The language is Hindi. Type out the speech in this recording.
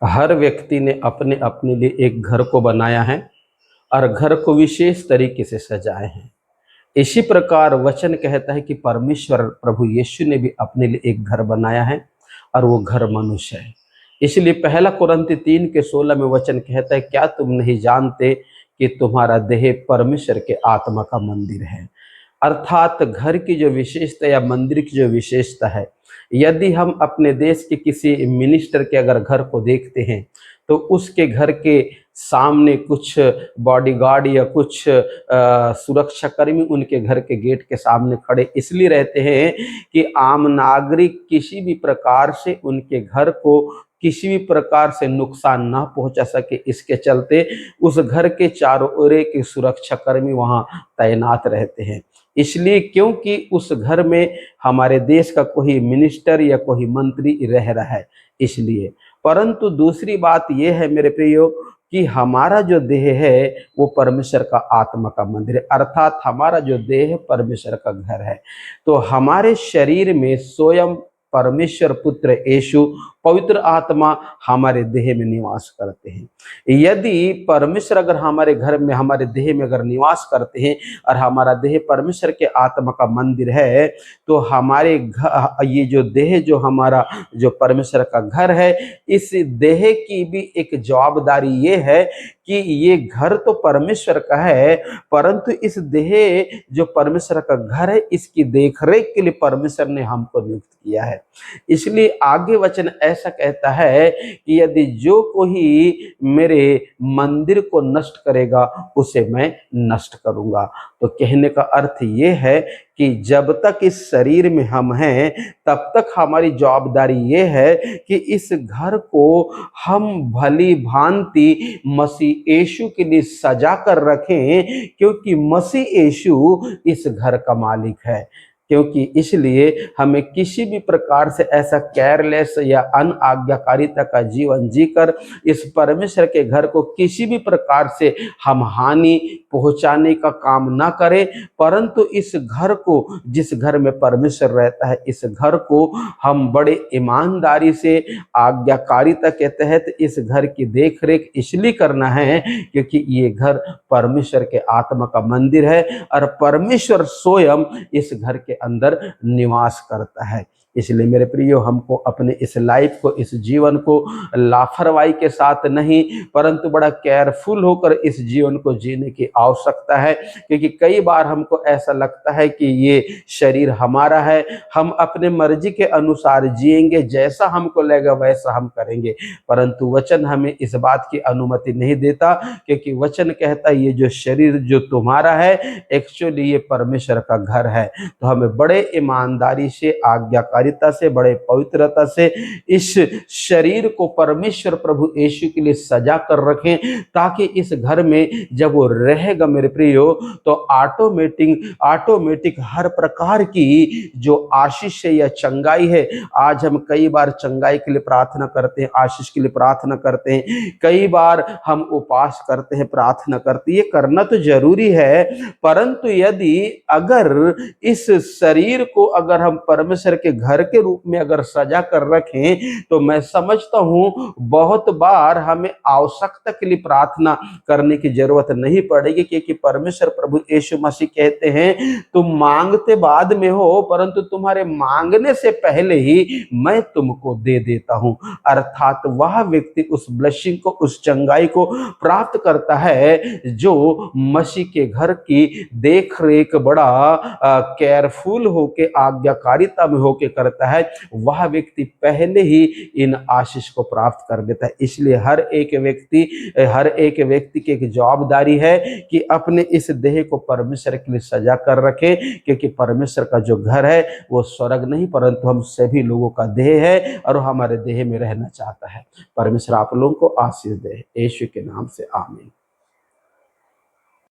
हर व्यक्ति ने अपने अपने लिए एक घर को बनाया है और घर को विशेष तरीके से सजाए हैं। इसी प्रकार वचन कहता है कि परमेश्वर प्रभु यीशु ने भी अपने लिए एक घर बनाया है और वो घर मनुष्य है। इसलिए पहला कुरिन्ती 3:16 में वचन कहता है, क्या तुम नहीं जानते कि तुम्हारा देह परमेश्वर के आत्मा का मंदिर है। अर्थात घर की जो विशेषता या मंदिर की जो विशेषता है, यदि हम अपने देश के किसी मिनिस्टर के अगर घर को देखते हैं तो उसके घर के सामने कुछ बॉडीगार्ड या कुछ सुरक्षाकर्मी उनके घर के गेट के सामने खड़े इसलिए रहते हैं कि आम नागरिक किसी भी प्रकार से उनके घर को किसी भी प्रकार से नुकसान ना पहुंचा सके, इसके चलते उस घर के चारों ओर के सुरक्षाकर्मी वहां तैनात रहते हैं। इसलिए क्योंकि उस घर में हमारे देश का कोई मिनिस्टर या कोई मंत्री रह रहा है इसलिए। परंतु दूसरी बात यह है मेरे प्रियो कि हमारा जो देह है वो परमेश्वर का आत्मा का मंदिर है, अर्थात हमारा जो देह परमेश्वर का घर है। तो हमारे शरीर में स्वयं परमेश्वर पुत्र यीशु पवित्र आत्मा हमारे देह में निवास करते हैं। यदि परमेश्वर अगर हमारे घर में हमारे देह में अगर निवास करते हैं और हमारा देह परमेश्वर के आत्मा का मंदिर है, तो हमारे ये जो देह जो हमारा जो परमेश्वर का घर है, इस देह की भी एक जवाबदारी ये है कि ये घर तो परमेश्वर का है, परंतु इस देह जो परमेश्वर का घर है इसकी देखरेख के लिए परमेश्वर ने हमको नियुक्त किया है। इसलिए आगे वचन ऐसा कहता है कि यदि जो कोई मेरे मंदिर को नष्ट करेगा उसे मैं नष्ट करूंगा। तो कहने का अर्थ ये है कि जब तक इस शरीर में हम हैं तब तक हमारी जवाबदारी ये है कि इस घर को हम भली भांति मसीह यीशु के लिए सजा कर रखें, क्योंकि मसीह यीशु इस घर का मालिक है। क्योंकि इसलिए हमें किसी भी प्रकार से ऐसा केयरलेस या अनाज्ञाकारिता का जीवन जीकर इस परमेश्वर के घर को किसी भी प्रकार से हम हानि पहुंचाने का काम ना करें, परंतु इस घर को, जिस घर में परमेश्वर रहता है, इस घर को हम बड़े ईमानदारी से आज्ञाकारिता के तहत इस घर की देखरेख इसलिए करना है क्योंकि ये घर परमेश्वर के आत्मा का मंदिर है और परमेश्वर स्वयं इस घर के अंदर निवास करता है। इसलिए मेरे प्रियो, हमको अपने इस लाइफ को, इस जीवन को लापरवाही के साथ नहीं परंतु बड़ा केयरफुल होकर इस जीवन को जीने की आवश्यकता है। क्योंकि कई बार हमको ऐसा लगता है कि ये शरीर हमारा है, हम अपने मर्जी के अनुसार जिएंगे, जैसा हमको लगेगा वैसा हम करेंगे, परंतु वचन हमें इस बात की अनुमति नहीं देता। क्योंकि वचन कहता है ये जो शरीर जो तुम्हारा है एक्चुअली ये परमेश्वर का घर है। तो हमें बड़े ईमानदारी से, आज्ञाकारिता से, बड़े पवित्रता से इस शरीर को परमेश्वर प्रभु यीशु के लिए सजा कर रखें, ताकि इस घर में जब वो रहेगा मेरे प्रियो तो ऑटोमेटिक हर प्रकार की जो आशीष है या चंगाई है। आज हम कई बार चंगाई के लिए प्रार्थना करते हैं, आशीष के लिए प्रार्थना करते हैं, कई बार हम उपवास करते हैं, प्रार्थना करते हैं, ये करना तो जरूरी है, परंतु यदि अगर इस शरीर को अगर हम परमेश्वर के घर के रूप में अगर सजा कर रखें तो मैं समझता हूं बहुत बार हमें आवश्यकता के लिए प्रार्थना करने की जरूरत नहीं पड़ेगी। क्योंकि परमेश्वर प्रभु यीशु मसीह कहते हैं तुम मांगते बाद में हो परंतु तुम्हारे मांगने से पहले ही मैं तुमको दे देता हूं। अर्थात वह व्यक्ति उस ब्लेसिंग को, उस चंगाई को प्राप्त करता है जो मसीह के घर की देख रेख बड़ा केयरफुल होके, आज्ञाकारिता में होके करता है, वह व्यक्ति पहले ही इन आशीष को प्राप्त कर लेता है। इसलिए हर एक व्यक्ति की एक जवाबदारी है कि अपने इस देह को परमेश्वर के लिए सजा कर रखे, क्योंकि परमेश्वर का जो घर है वो स्वर्ग नहीं परंतु हम सभी लोगों का देह है और हमारे देह में रहना चाहता है। परमेश्वर आप लोगों को आशीष दे, यीशु के नाम से आमीन।